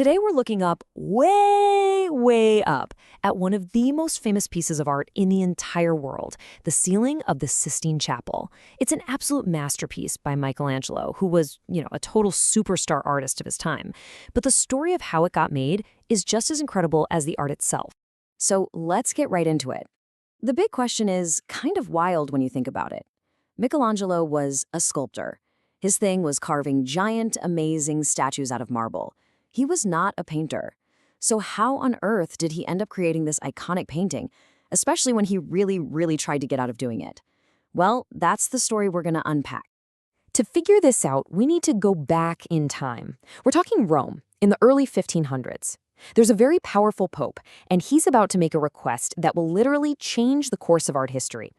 Today we're looking up, way up, at one of the most famous pieces of art in the entire world, the ceiling of the Sistine Chapel. It's an absolute masterpiece by Michelangelo, who was, a total superstar artist of his time. But the story of how it got made is just as incredible as the art itself. So let's get right into it. The big question is kind of wild when you think about it. Michelangelo was a sculptor. His thing was carving giant, amazing statues out of marble. He was not a painter. So how on earth did he end up creating this iconic painting, especially when he really tried to get out of doing it? Well, that's the story we're going to unpack. To figure this out, we need to go back in time. We're talking Rome, in the early 1500s. There's a very powerful pope, and he's about to make a request that will literally change the course of art history.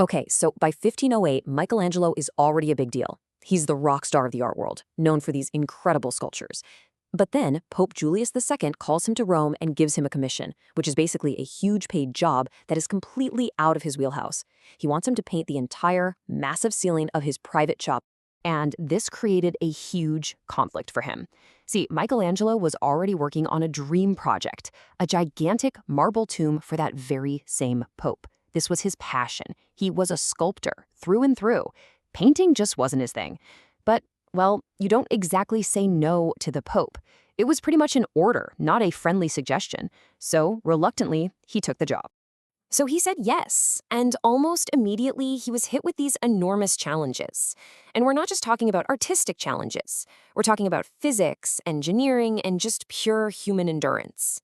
Okay, so by 1508, Michelangelo is already a big deal. He's the rock star of the art world, known for these incredible sculptures. But then, Pope Julius II calls him to Rome and gives him a commission, which is basically a huge paid job that is completely out of his wheelhouse. He wants him to paint the entire, massive ceiling of his private shop, and this created a huge conflict for him. See, Michelangelo was already working on a dream project, a gigantic marble tomb for that very same pope. This was his passion. He was a sculptor, through and through. Painting just wasn't his thing. But well, you don't exactly say no to the Pope. It was pretty much an order, not a friendly suggestion. So, reluctantly, he took the job. So he said yes, and almost immediately he was hit with these enormous challenges. And we're not just talking about artistic challenges. We're talking about physics, engineering, and just pure human endurance.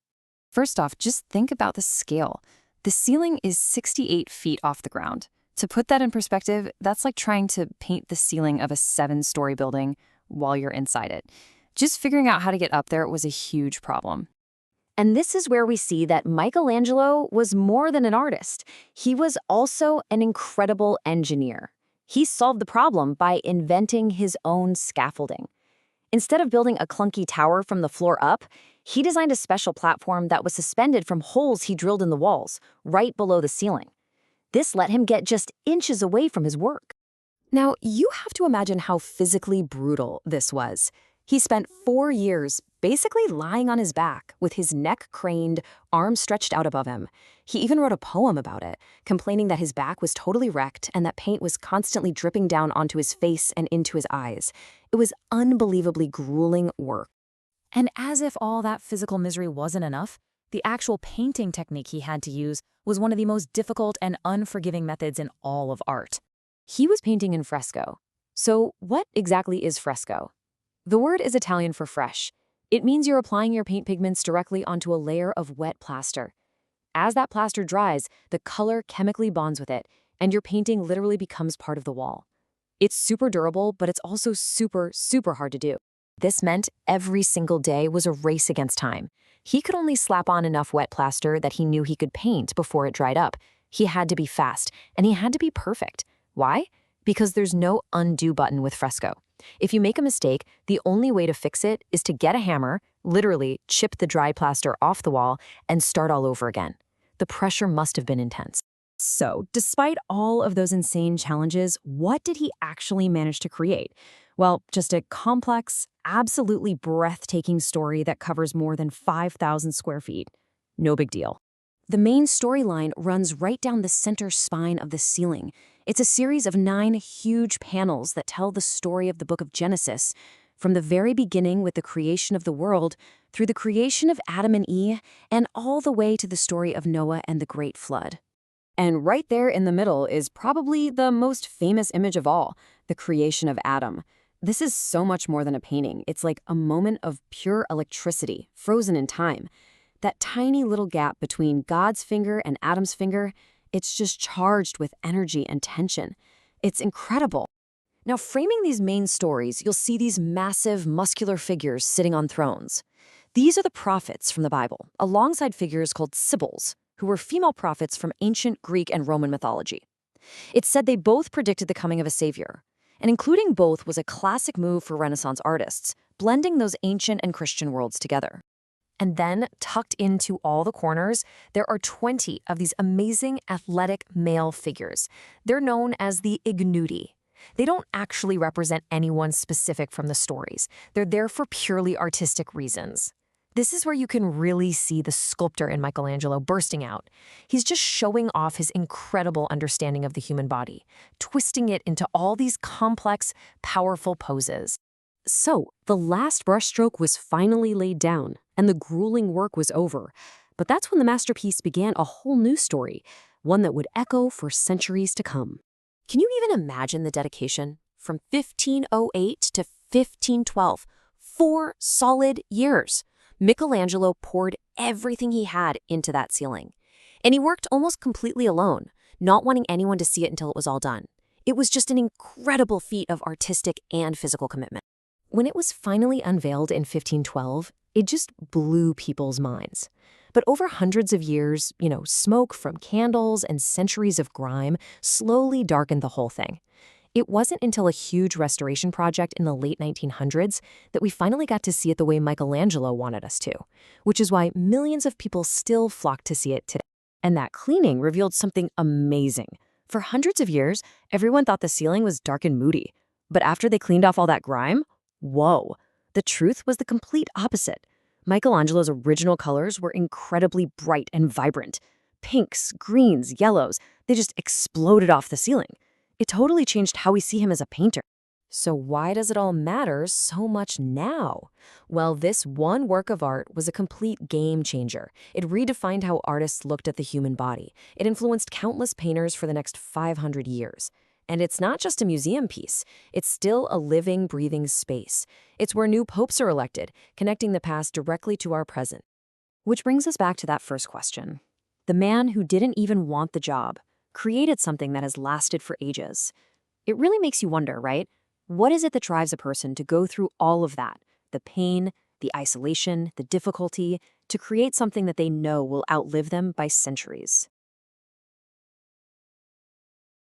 First off, just think about the scale. The ceiling is 68 feet off the ground. To put that in perspective, that's like trying to paint the ceiling of a 7-story building while you're inside it. Just figuring out how to get up there was a huge problem. And this is where we see that Michelangelo was more than an artist. He was also an incredible engineer. He solved the problem by inventing his own scaffolding. Instead of building a clunky tower from the floor up, he designed a special platform that was suspended from holes he drilled in the walls, right below the ceiling. This let him get just inches away from his work. Now, you have to imagine how physically brutal this was. He spent 4 years basically lying on his back with his neck craned, arms stretched out above him. He even wrote a poem about it, complaining that his back was totally wrecked and that paint was constantly dripping down onto his face and into his eyes. It was unbelievably grueling work. And as if all that physical misery wasn't enough, the actual painting technique he had to use was one of the most difficult and unforgiving methods in all of art. He was painting in fresco. So what exactly is fresco? The word is Italian for fresh. It means you're applying your paint pigments directly onto a layer of wet plaster. As that plaster dries, the color chemically bonds with it, and your painting literally becomes part of the wall. It's super durable, but it's also super hard to do. This meant every single day was a race against time. He could only slap on enough wet plaster that he knew he could paint before it dried up. He had to be fast, and he had to be perfect. Why? Because there's no undo button with fresco. If you make a mistake, the only way to fix it is to get a hammer, literally chip the dry plaster off the wall, and start all over again. The pressure must have been intense. So, despite all of those insane challenges, what did he actually manage to create? Well, just a complex, absolutely breathtaking story that covers more than 5,000 square feet. No big deal. The main storyline runs right down the center spine of the ceiling. It's a series of 9 huge panels that tell the story of the book of Genesis, from the very beginning with the creation of the world, through the creation of Adam and Eve, and all the way to the story of Noah and the Great Flood. And right there in the middle is probably the most famous image of all, the creation of Adam. This is so much more than a painting. It's like a moment of pure electricity, frozen in time. That tiny little gap between God's finger and Adam's finger, it's just charged with energy and tension. It's incredible. Now, framing these main stories, you'll see these massive, muscular figures sitting on thrones. These are the prophets from the Bible, alongside figures called sibyls, who were female prophets from ancient Greek and Roman mythology. It's said they both predicted the coming of a savior. And including both was a classic move for Renaissance artists, blending those ancient and Christian worlds together. And then, tucked into all the corners, there are 20 of these amazing athletic male figures. They're known as the ignudi. They don't actually represent anyone specific from the stories. They're there for purely artistic reasons. This is where you can really see the sculptor in Michelangelo bursting out. He's just showing off his incredible understanding of the human body, twisting it into all these complex, powerful poses. So, the last brushstroke was finally laid down, and the grueling work was over. But that's when the masterpiece began a whole new story, one that would echo for centuries to come. Can you even imagine the dedication? From 1508 to 1512, 4 solid years. Michelangelo poured everything he had into that ceiling. And he worked almost completely alone, not wanting anyone to see it until it was all done. It was just an incredible feat of artistic and physical commitment. When it was finally unveiled in 1512, it just blew people's minds. But over hundreds of years, smoke from candles and centuries of grime slowly darkened the whole thing. It wasn't until a huge restoration project in the late 1900s that we finally got to see it the way Michelangelo wanted us to, which is why millions of people still flock to see it today. And that cleaning revealed something amazing. For hundreds of years, everyone thought the ceiling was dark and moody. But after they cleaned off all that grime, whoa, the truth was the complete opposite. Michelangelo's original colors were incredibly bright and vibrant. Pinks, greens, yellows, they just exploded off the ceiling. It totally changed how we see him as a painter. So why does it all matter so much now? Well, this one work of art was a complete game changer. It redefined how artists looked at the human body. It influenced countless painters for the next 500 years. And it's not just a museum piece. It's still a living, breathing space. It's where new popes are elected, connecting the past directly to our present. Which brings us back to that first question. The man who didn't even want the job created something that has lasted for ages. It really makes you wonder, right? What is it that drives a person to go through all of that? The pain, the isolation, the difficulty, to create something that they know will outlive them by centuries.